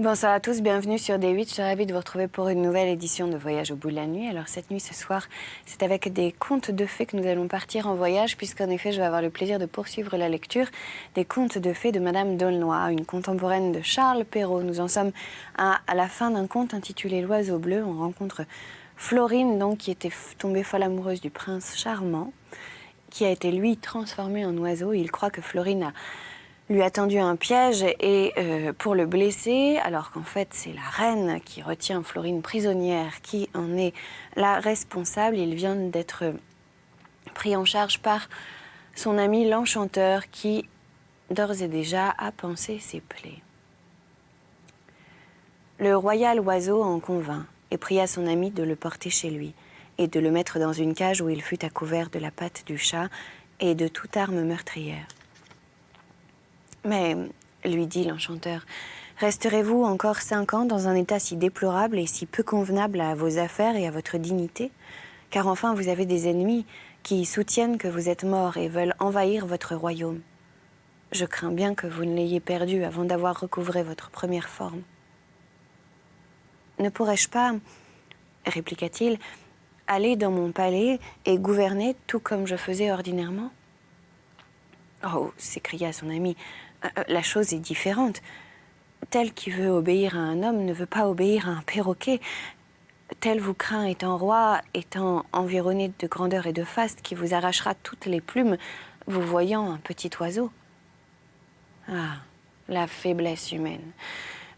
Bonsoir à tous, bienvenue sur D8. Je suis ravie de vous retrouver pour une nouvelle édition de Voyage au bout de la nuit. Alors cette nuit, ce soir, c'est avec des contes de fées que nous allons partir en voyage, puisqu'en effet, je vais avoir le plaisir de poursuivre la lecture des contes de fées de Madame d'Aulnoy, une contemporaine de Charles Perrault. Nous en sommes à la fin d'un conte intitulé L'Oiseau bleu. On rencontre Florine, donc, qui était tombée folle amoureuse du prince charmant, qui a été, lui, transformé en oiseau. Il croit que Florine lui a tendu un piège pour le blesser, alors qu'en fait, c'est la reine qui retient Florine prisonnière qui en est la responsable. Il vient d'être pris en charge par son ami l'enchanteur qui, d'ores et déjà, a pansé ses plaies. Le royal oiseau en convint et pria son ami de le porter chez lui et de le mettre dans une cage où il fut à couvert de la patte du chat et de toute arme meurtrière. Mais, lui dit l'enchanteur, resterez-vous encore 5 ans dans un état si déplorable et si peu convenable à vos affaires et à votre dignité? Car enfin, vous avez des ennemis qui soutiennent que vous êtes mort et veulent envahir votre royaume. Je crains bien que vous ne l'ayez perdu avant d'avoir recouvré votre première forme. Ne pourrais-je pas, répliqua-t-il, aller dans mon palais et gouverner tout comme je faisais ordinairement? Oh, s'écria son ami, la chose est différente. Tel qui veut obéir à un homme ne veut pas obéir à un perroquet. Tel vous craint étant roi, étant environné de grandeur et de faste, qui vous arrachera toutes les plumes, vous voyant un petit oiseau. Ah, la faiblesse humaine.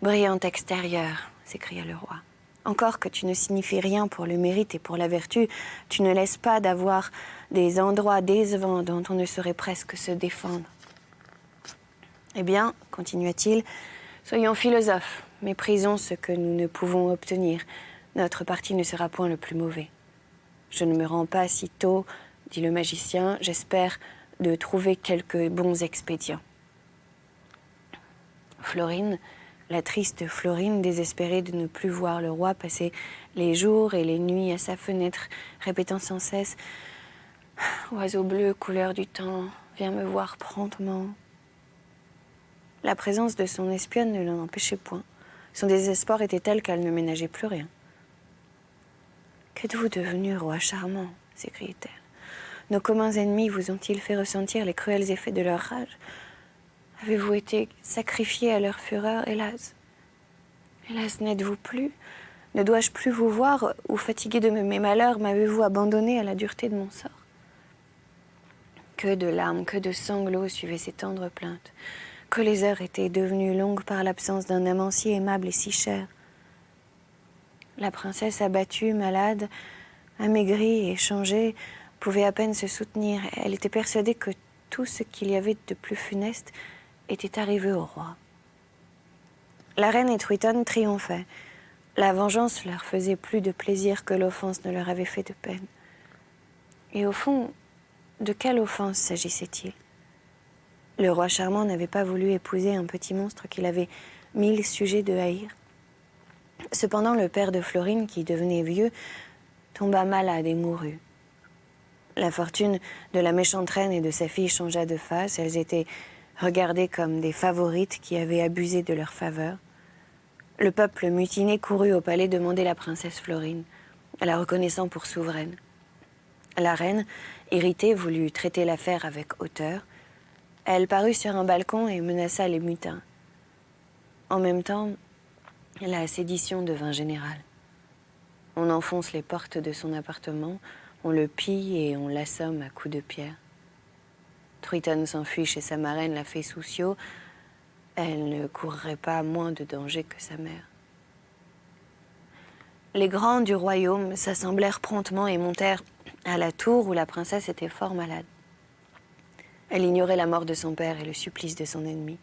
Brillant extérieur, s'écria le roi. Encore que tu ne signifies rien pour le mérite et pour la vertu, tu ne laisses pas d'avoir des endroits décevants dont on ne saurait presque se défendre. Eh bien, continua-t-il, soyons philosophes, méprisons ce que nous ne pouvons obtenir. Notre parti ne sera point le plus mauvais. Je ne me rends pas si tôt, dit le magicien, j'espère de trouver quelques bons expédients. Florine, la triste Florine, désespérée de ne plus voir le roi, passait les jours et les nuits à sa fenêtre, répétant sans cesse « Oiseau bleu, couleur du temps, viens me voir promptement ». La présence de son espionne ne l'en empêchait point. Son désespoir était tel qu'elle ne ménageait plus rien. « Qu'êtes-vous devenu, roi charmant ?» s'écriait-elle. « Nos communs ennemis vous ont-ils fait ressentir les cruels effets de leur rage? Avez-vous été sacrifié à leur fureur, hélas? Hélas, n'êtes-vous plus? Ne dois-je plus vous voir, ou fatigué de mes malheurs, m'avez-vous abandonné à la dureté de mon sort? » Que de larmes, que de sanglots suivaient ces tendres plaintes. Que les heures étaient devenues longues par l'absence d'un amant si aimable et si cher. La princesse, abattue, malade, amaigrie et changée, pouvait à peine se soutenir. Elle était persuadée que tout ce qu'il y avait de plus funeste était arrivé au roi. La reine et Triton triomphaient. La vengeance leur faisait plus de plaisir que l'offense ne leur avait fait de peine. Et au fond, de quelle offense s'agissait-il? Le roi charmant n'avait pas voulu épouser un petit monstre qu'il avait 1000 sujets de haïr. Cependant, le père de Florine, qui devenait vieux, tomba malade et mourut. La fortune de la méchante reine et de sa fille changea de face. Elles étaient regardées comme des favorites qui avaient abusé de leur faveur. Le peuple mutiné courut au palais demander la princesse Florine, la reconnaissant pour souveraine. La reine, irritée, voulut traiter l'affaire avec hauteur. Elle parut sur un balcon et menaça les mutins. En même temps, la sédition devint générale. On enfonce les portes de son appartement, on le pille et on l'assomme à coups de pierre. Triton s'enfuit chez sa marraine, la fée Soussio. Elle ne courrait pas moins de danger que sa mère. Les grands du royaume s'assemblèrent promptement et montèrent à la tour où la princesse était fort malade. Elle ignorait la mort de son père et le supplice de son ennemi.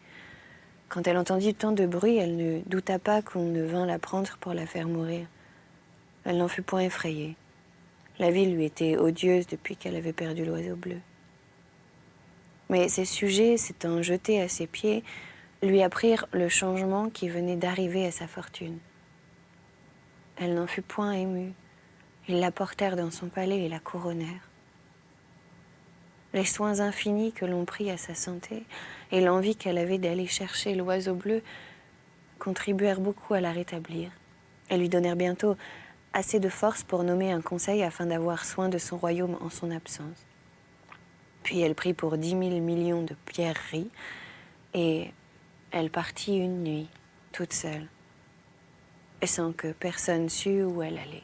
Quand elle entendit tant de bruit, elle ne douta pas qu'on ne vînt la prendre pour la faire mourir. Elle n'en fut point effrayée. La vie lui était odieuse depuis qu'elle avait perdu l'oiseau bleu. Mais ses sujets, s'étant jetés à ses pieds, lui apprirent le changement qui venait d'arriver à sa fortune. Elle n'en fut point émue. Ils la portèrent dans son palais et la couronnèrent. Les soins infinis que l'on prit à sa santé et l'envie qu'elle avait d'aller chercher l'oiseau bleu contribuèrent beaucoup à la rétablir et lui donnèrent bientôt assez de force pour nommer un conseil afin d'avoir soin de son royaume en son absence. Puis elle prit pour 10 000 millions de pierreries et elle partit une nuit, toute seule, et sans que personne sût où elle allait.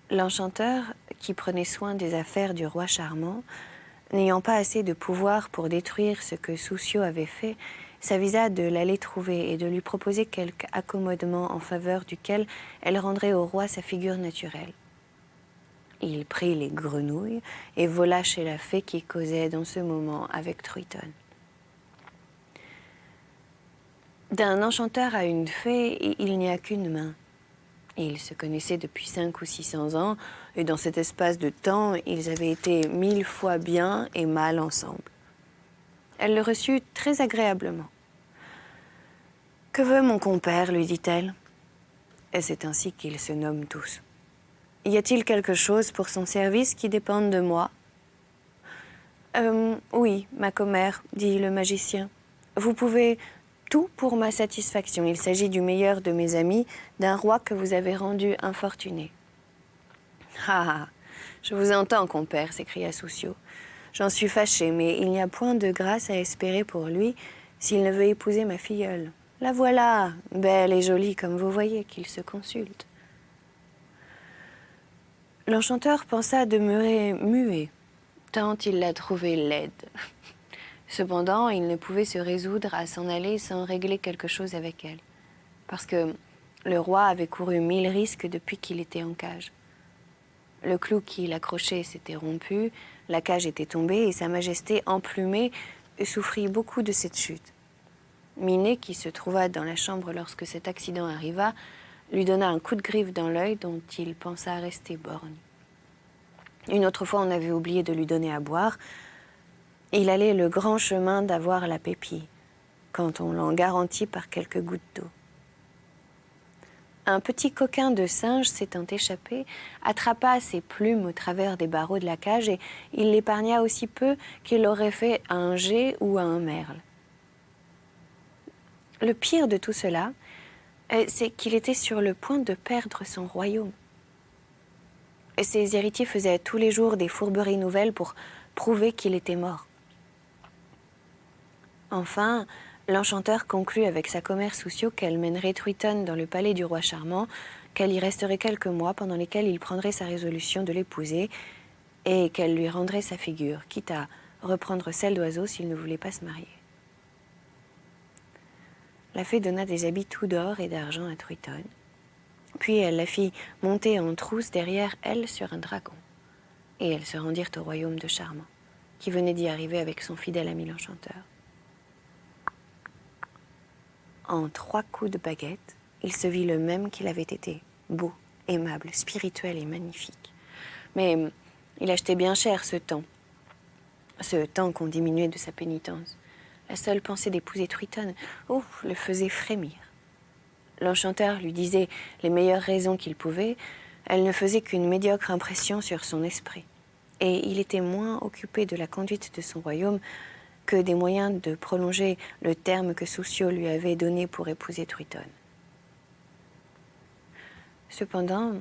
L'enchanteur, qui prenait soin des affaires du roi charmant, n'ayant pas assez de pouvoir pour détruire ce que Soussio avait fait, s'avisa de l'aller trouver et de lui proposer quelque accommodement en faveur duquel elle rendrait au roi sa figure naturelle. Il prit les grenouilles et vola chez la fée qui causait dans ce moment avec Truitonne. D'un enchanteur à une fée, il n'y a qu'une main. Ils se connaissaient depuis 500 ou 600 ans, et dans cet espace de temps, ils avaient été 1000 fois bien et mal ensemble. Elle le reçut très agréablement. « Que veut mon compère ?» lui dit-elle. Et c'est ainsi qu'ils se nomment tous. « Y a-t-il quelque chose pour son service qui dépende de moi ?»« Oui, ma commère, dit le magicien. Vous pouvez tout pour ma satisfaction. Il s'agit du meilleur de mes amis, d'un roi que vous avez rendu infortuné. »« Ah, je vous entends, compère, » s'écria Soussio. « J'en suis fâché, mais il n'y a point de grâce à espérer pour lui s'il ne veut épouser ma filleule. La voilà, belle et jolie, comme vous voyez, qu'ils se consultent. » L'enchanteur pensa demeurer muet, tant il la trouvait laide. Cependant, il ne pouvait se résoudre à s'en aller sans régler quelque chose avec elle, parce que le roi avait couru 1000 risques depuis qu'il était en cage. Le clou qui l'accrochait s'était rompu, la cage était tombée et Sa Majesté, emplumée, souffrit beaucoup de cette chute. Minet, qui se trouva dans la chambre lorsque cet accident arriva, lui donna un coup de griffe dans l'œil dont il pensa rester borgne. Une autre fois, on avait oublié de lui donner à boire. Il allait le grand chemin d'avoir la pépie, quand on l'en garantit par quelques gouttes d'eau. Un petit coquin de singe s'étant échappé, attrapa ses plumes au travers des barreaux de la cage et il l'épargna aussi peu qu'il l'aurait fait à un geai ou à un merle. Le pire de tout cela, c'est qu'il était sur le point de perdre son royaume. Ses héritiers faisaient tous les jours des fourberies nouvelles pour prouver qu'il était mort. Enfin, l'enchanteur conclut avec sa commère Soussio qu'elle mènerait Truitonne dans le palais du roi charmant, qu'elle y resterait quelques mois pendant lesquels il prendrait sa résolution de l'épouser et qu'elle lui rendrait sa figure, quitte à reprendre celle d'oiseau s'il ne voulait pas se marier. La fée donna des habits tout d'or et d'argent à Truitonne, puis elle la fit monter en trousse derrière elle sur un dragon, et elles se rendirent au royaume de Charmant, qui venait d'y arriver avec son fidèle ami l'enchanteur. En 3 coups de baguette, il se vit le même qu'il avait été, beau, aimable, spirituel et magnifique. Mais il achetait bien cher ce temps qu'on diminuait de sa pénitence. La seule pensée d'épouser Truitonne, le faisait frémir. L'enchanteur lui disait les meilleures raisons qu'il pouvait, elle ne faisait qu'une médiocre impression sur son esprit. Et il était moins occupé de la conduite de son royaume que des moyens de prolonger le terme que Soussio lui avait donné pour épouser Truitonne. Cependant,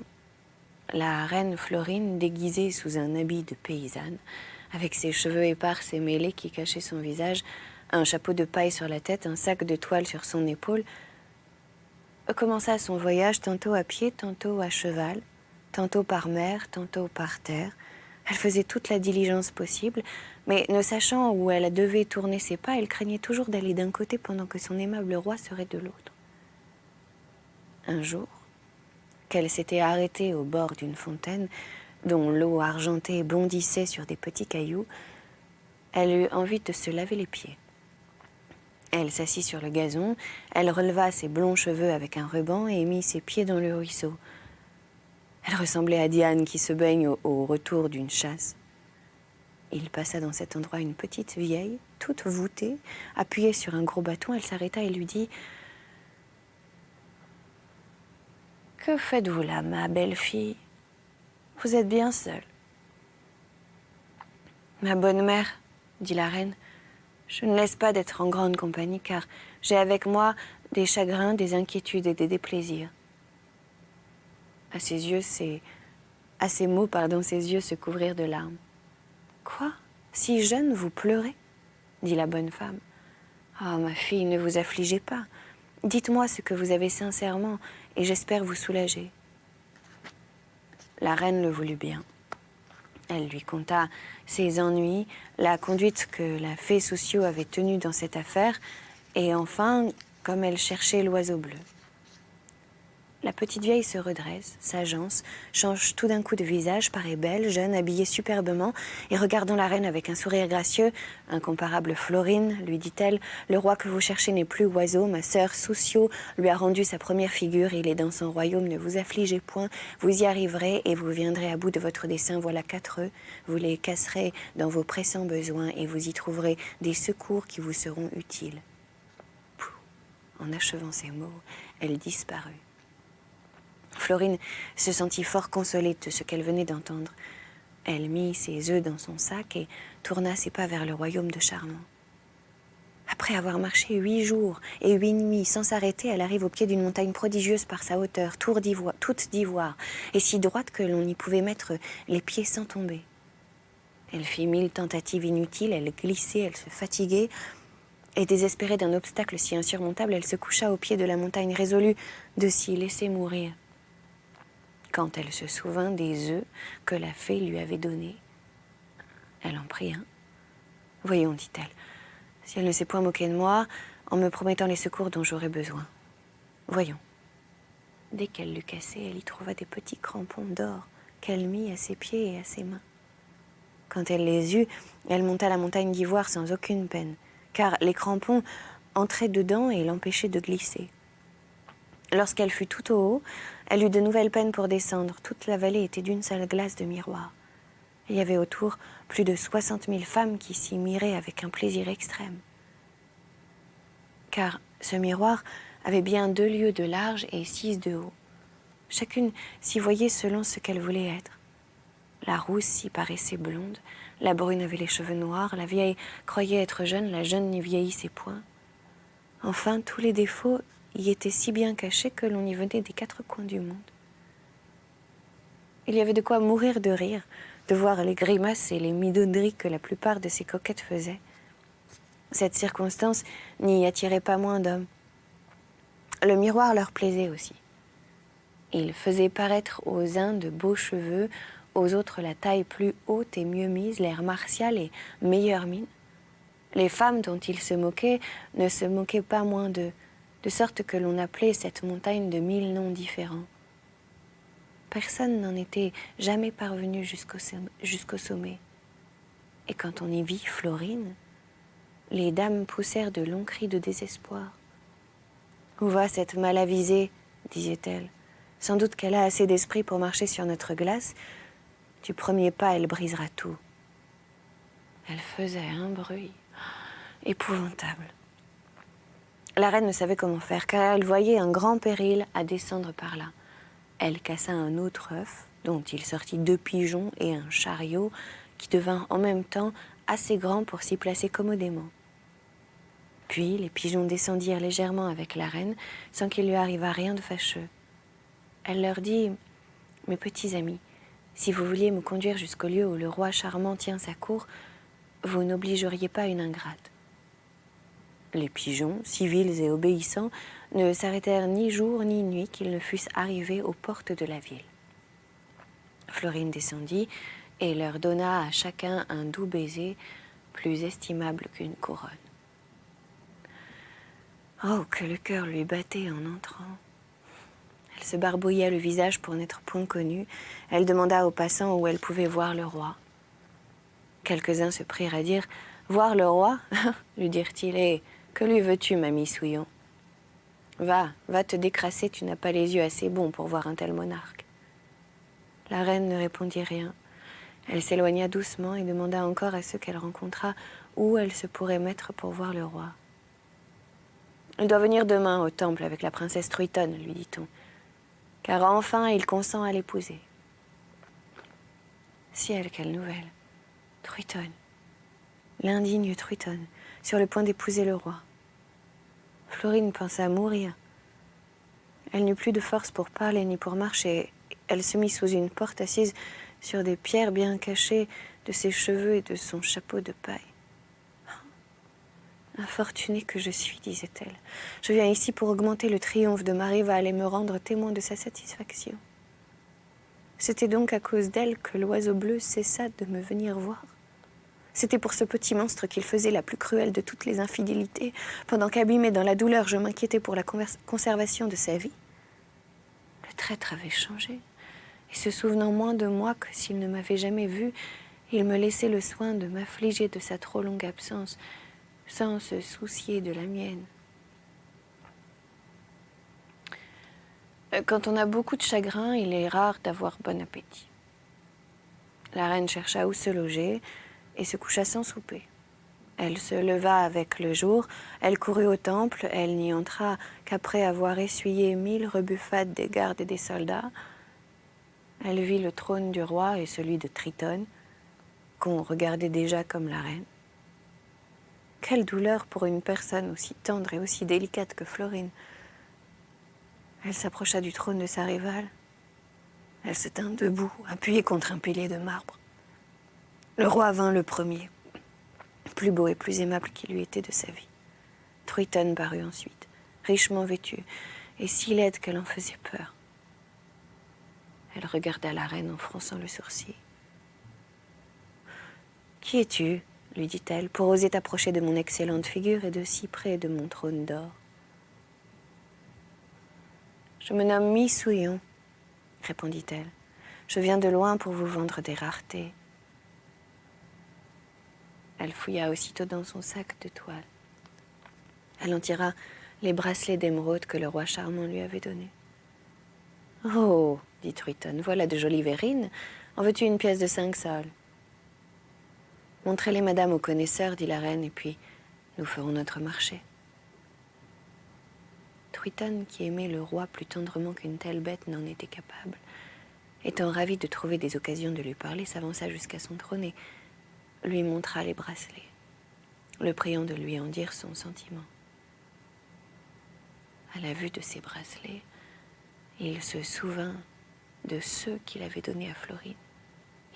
la reine Florine, déguisée sous un habit de paysanne, avec ses cheveux épars et mêlés qui cachaient son visage, un chapeau de paille sur la tête, un sac de toile sur son épaule, commença son voyage tantôt à pied, tantôt à cheval, tantôt par mer, tantôt par terre. Elle faisait toute la diligence possible, mais ne sachant où elle devait tourner ses pas, elle craignait toujours d'aller d'un côté pendant que son aimable roi serait de l'autre. Un jour, qu'elle s'était arrêtée au bord d'une fontaine, dont l'eau argentée bondissait sur des petits cailloux, elle eut envie de se laver les pieds. Elle s'assit sur le gazon, elle releva ses blonds cheveux avec un ruban et mit ses pieds dans le ruisseau. Elle ressemblait à Diane qui se baigne au retour d'une chasse. Il passa dans cet endroit une petite vieille, toute voûtée, appuyée sur un gros bâton. Elle s'arrêta et lui dit « Que faites-vous là, ma belle fille? Vous êtes bien seule. »« Ma bonne mère, dit la reine, Je ne laisse pas d'être en grande compagnie, car j'ai avec moi des chagrins, des inquiétudes et des déplaisirs. » À ses mots, ses yeux se couvrirent de larmes. « Quoi? Si jeune, vous pleurez ?» dit la bonne femme. « Ah, ma fille, ne vous affligez pas. Dites-moi ce que vous avez sincèrement, et j'espère vous soulager. » La reine le voulut bien. Elle lui conta ses ennuis, la conduite que la fée Soucieux avait tenue dans cette affaire, et enfin, comme elle cherchait l'oiseau bleu. La petite vieille se redresse, s'agence, change tout d'un coup de visage, paraît belle, jeune, habillée superbement, et regardant la reine avec un sourire gracieux, « Incomparable Florine, lui dit-elle, le roi que vous cherchez n'est plus oiseau, ma sœur Soucieux lui a rendu sa première figure, il est dans son royaume, ne vous affligez point, vous y arriverez et vous viendrez à bout de votre dessein, voilà 4 œufs, vous les casserez dans vos pressants besoins et vous y trouverez des secours qui vous seront utiles. » Pouf. En achevant ces mots, elle disparut. Florine se sentit fort consolée de ce qu'elle venait d'entendre. Elle mit ses œufs dans son sac et tourna ses pas vers le royaume de Charmant. Après avoir marché 8 jours et 8 nuits sans s'arrêter, elle arrive au pied d'une montagne prodigieuse par sa hauteur, toute d'ivoire, et si droite que l'on y pouvait mettre les pieds sans tomber. Elle fit 1000 tentatives inutiles, elle glissait, elle se fatiguait, et désespérée d'un obstacle si insurmontable, elle se coucha au pied de la montagne, résolue de s'y laisser mourir. Quand elle se souvint des œufs que la fée lui avait donnés, elle en prit un. « Voyons, dit-elle, si elle ne s'est point moquée de moi, en me promettant les secours dont j'aurais besoin. Voyons. » Dès qu'elle l'eut cassé, elle y trouva des petits crampons d'or qu'elle mit à ses pieds et à ses mains. Quand elle les eut, elle monta la montagne d'ivoire sans aucune peine, car les crampons entraient dedans et l'empêchaient de glisser. Lorsqu'elle fut tout au haut, elle eut de nouvelles peines pour descendre. Toute la vallée était d'une seule glace de miroir. Il y avait autour plus de 60 000 femmes qui s'y miraient avec un plaisir extrême. Car ce miroir avait bien 2 lieues de large et 6 de haut. Chacune s'y voyait selon ce qu'elle voulait être. La rousse s'y paraissait blonde, la brune avait les cheveux noirs, la vieille croyait être jeune, la jeune n'y vieillissait point. Enfin, tous les défauts y était si bien caché que l'on y venait des 4 coins du monde. Il y avait de quoi mourir de rire, de voir les grimaces et les midauderies que la plupart de ces coquettes faisaient. Cette circonstance n'y attirait pas moins d'hommes. Le miroir leur plaisait aussi. Il faisait paraître aux uns de beaux cheveux, aux autres la taille plus haute et mieux mise, l'air martial et meilleure mine. Les femmes dont ils se moquaient ne se moquaient pas moins d'eux, de sorte que l'on appelait cette montagne de 1000 noms différents. Personne n'en était jamais parvenu jusqu'au sommet. Et quand on y vit Florine, les dames poussèrent de longs cris de désespoir. « Où va cette malavisée ?» disait-elle. « Sans doute qu'elle a assez d'esprit pour marcher sur notre glace. Du premier pas, elle brisera tout. » Elle faisait un bruit épouvantable. La reine ne savait comment faire, car elle voyait un grand péril à descendre par là. Elle cassa un autre œuf, dont il sortit 2 pigeons et un chariot, qui devint en même temps assez grand pour s'y placer commodément. Puis les pigeons descendirent légèrement avec la reine, sans qu'il lui arrivât rien de fâcheux. Elle leur dit « Mes petits amis, si vous vouliez me conduire jusqu'au lieu où le roi charmant tient sa cour, vous n'obligeriez pas une ingrate. » Les pigeons, civils et obéissants, ne s'arrêtèrent ni jour ni nuit qu'ils ne fussent arrivés aux portes de la ville. Florine descendit et leur donna à chacun un doux baiser, plus estimable qu'une couronne. Oh, que le cœur lui battait en entrant! Elle se barbouilla le visage pour n'être point connue. Elle demanda aux passants où elle pouvait voir le roi. Quelques-uns se prirent à dire « Voir le roi ?» lui dirent-ils. « Et que lui veux-tu, mamie Souillon ? Va te décrasser, tu n'as pas les yeux assez bons pour voir un tel monarque. » La reine ne répondit rien. Elle s'éloigna doucement et demanda encore à ceux qu'elle rencontra où elle se pourrait mettre pour voir le roi. « Il doit venir demain au temple avec la princesse Truitonne, lui dit-on, car enfin il consent à l'épouser. » Ciel, quelle nouvelle! Truitonne, l'indigne Truitonne, sur le point d'épouser le roi. Florine pensa mourir. Elle n'eut plus de force pour parler ni pour marcher. Elle se mit sous une porte assise sur des pierres bien cachées de ses cheveux et de son chapeau de paille. Infortunée que je suis, disait-elle, je viens ici pour augmenter le triomphe de ma rivale et me rendre témoin de sa satisfaction. C'était donc à cause d'elle que l'oiseau bleu cessa de me venir voir. C'était pour ce petit monstre qu'il faisait la plus cruelle de toutes les infidélités, pendant qu'abîmée dans la douleur, je m'inquiétais pour la conservation de sa vie. Le traître avait changé, et se souvenant moins de moi que s'il ne m'avait jamais vue, il me laissait le soin de m'affliger de sa trop longue absence, sans se soucier de la mienne. Quand on a beaucoup de chagrin, il est rare d'avoir bon appétit. La reine chercha où se loger et se coucha sans souper. Elle se leva avec le jour, elle courut au temple, elle n'y entra qu'après avoir essuyé 1000 rebuffades des gardes et des soldats. Elle vit le trône du roi et celui de Triton, qu'on regardait déjà comme la reine. Quelle douleur pour une personne aussi tendre et aussi délicate que Florine. Elle s'approcha du trône de sa rivale. Elle se tint debout, appuyée contre un pilier de marbre. Le roi vint le premier, plus beau et plus aimable qu'il lui était de sa vie. Triton parut ensuite, richement vêtue, et si laide qu'elle en faisait peur. Elle regarda la reine en fronçant le sourcil. « Qui es-tu » lui dit-elle, « pour oser t'approcher de mon excellente figure et de si près de mon trône d'or ?»« Je me nomme Mi-Souillon, » répondit-elle. « Je viens de loin pour vous vendre des raretés. » Elle fouilla aussitôt dans son sac de toile. Elle en tira les bracelets d'émeraude que le roi charmant lui avait donnés. « Oh, dit Triton, voilà de jolies verrines. En veux-tu une pièce de 5 sols ?»« Montrez-les, madame, aux connaisseurs, dit la reine, et puis nous ferons notre marché. » Triton, qui aimait le roi plus tendrement qu'une telle bête n'en était capable, étant ravi de trouver des occasions de lui parler, s'avança jusqu'à son trône et lui montra les bracelets, le priant de lui en dire son sentiment. À la vue de ces bracelets, il se souvint de ceux qu'il avait donnés à Florine.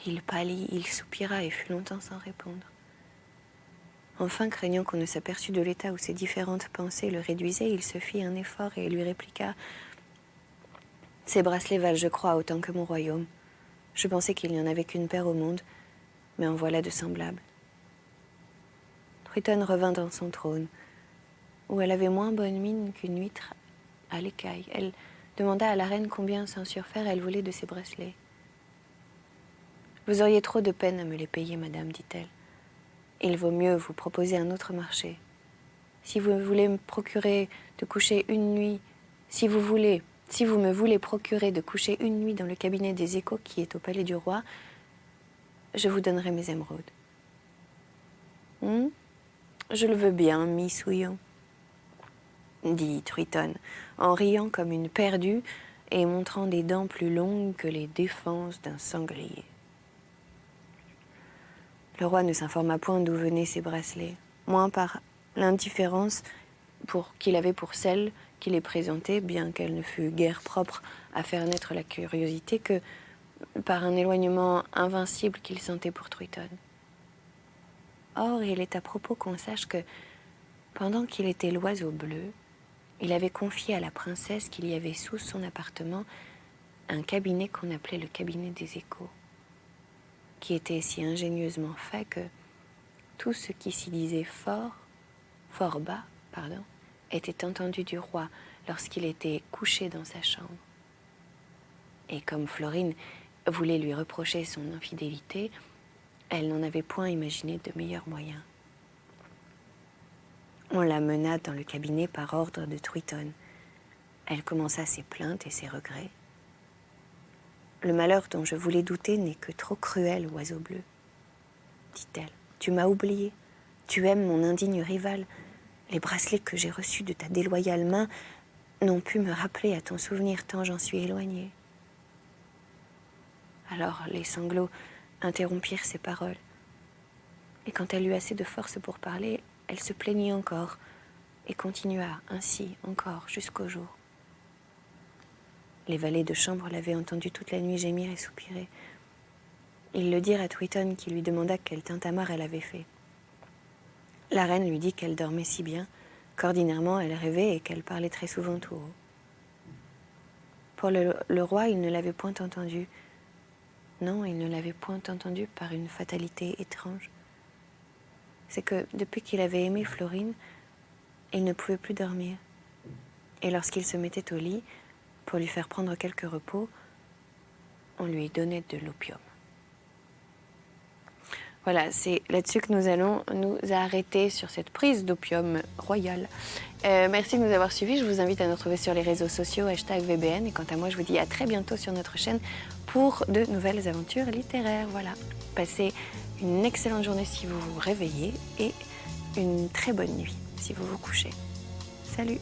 Il pâlit, il soupira et fut longtemps sans répondre. Enfin, craignant qu'on ne s'aperçût de l'état où ses différentes pensées le réduisaient, il se fit un effort et lui répliqua « Ces bracelets valent, je crois, autant que mon royaume. Je pensais qu'il n'y en avait qu'une paire au monde, mais en voilà de semblables. » Triton revint dans son trône, où elle avait moins bonne mine qu'une huître à l'écaille. Elle demanda à la reine combien sans surfaire elle voulait de ces bracelets. « Vous auriez trop de peine à me les payer, madame, dit-elle. Il vaut mieux vous proposer un autre marché. Si vous voulez me procurer de coucher une nuit, si vous me voulez procurer de coucher une nuit dans le cabinet des échos qui est au palais du roi, je vous donnerai mes émeraudes. »« Je le veux bien, Mi-Souillon, » dit Triton, en riant comme une perdue et montrant des dents plus longues que les défenses d'un sanglier. Le roi ne s'informa point d'où venaient ces bracelets, moins par l'indifférence qu'il avait pour celle qui les présentait, bien qu'elle ne fût guère propre à faire naître la curiosité, que par un éloignement invincible qu'il sentait pour Triton. Or, il est à propos qu'on sache que, pendant qu'il était l'oiseau bleu, il avait confié à la princesse qu'il y avait sous son appartement un cabinet qu'on appelait le cabinet des échos, qui était si ingénieusement fait que tout ce qui s'y disait fort bas, était entendu du roi lorsqu'il était couché dans sa chambre. Et comme Florine voulait lui reprocher son infidélité, elle n'en avait point imaginé de meilleurs moyens. On la mena dans le cabinet par ordre de Triton. Elle commença ses plaintes et ses regrets. « Le malheur dont je voulais douter n'est que trop cruel, oiseau bleu, dit-elle. Tu m'as oublié, tu aimes mon indigne rival. Les bracelets que j'ai reçus de ta déloyale main n'ont pu me rappeler à ton souvenir tant j'en suis éloignée. » Alors les sanglots interrompirent ses paroles. Et quand elle eut assez de force pour parler, Elle se plaignit encore et continua ainsi encore jusqu'au jour. Les valets de chambre l'avaient entendue toute la nuit gémir et soupirer. Ils le dirent à Tweeton qui lui demanda quel tintamarre elle avait fait. La reine lui dit qu'elle dormait si bien qu'ordinairement elle rêvait et qu'elle parlait très souvent tout haut. Pour le roi, il ne l'avait point entendue. Non, il ne l'avait point entendue par une fatalité étrange. C'est que depuis qu'il avait aimé Florine, il ne pouvait plus dormir. Et lorsqu'il se mettait au lit, pour lui faire prendre quelque repos, on lui donnait de l'opium. Voilà, c'est là-dessus que nous allons nous arrêter sur cette prise d'opium royal. Merci de nous avoir suivis. Je vous invite à nous retrouver sur les réseaux sociaux, #VBN. Et quant à moi, je vous dis à très bientôt sur notre chaîne pour de nouvelles aventures littéraires. Voilà, passez une excellente journée si vous vous réveillez et une très bonne nuit si vous vous couchez. Salut!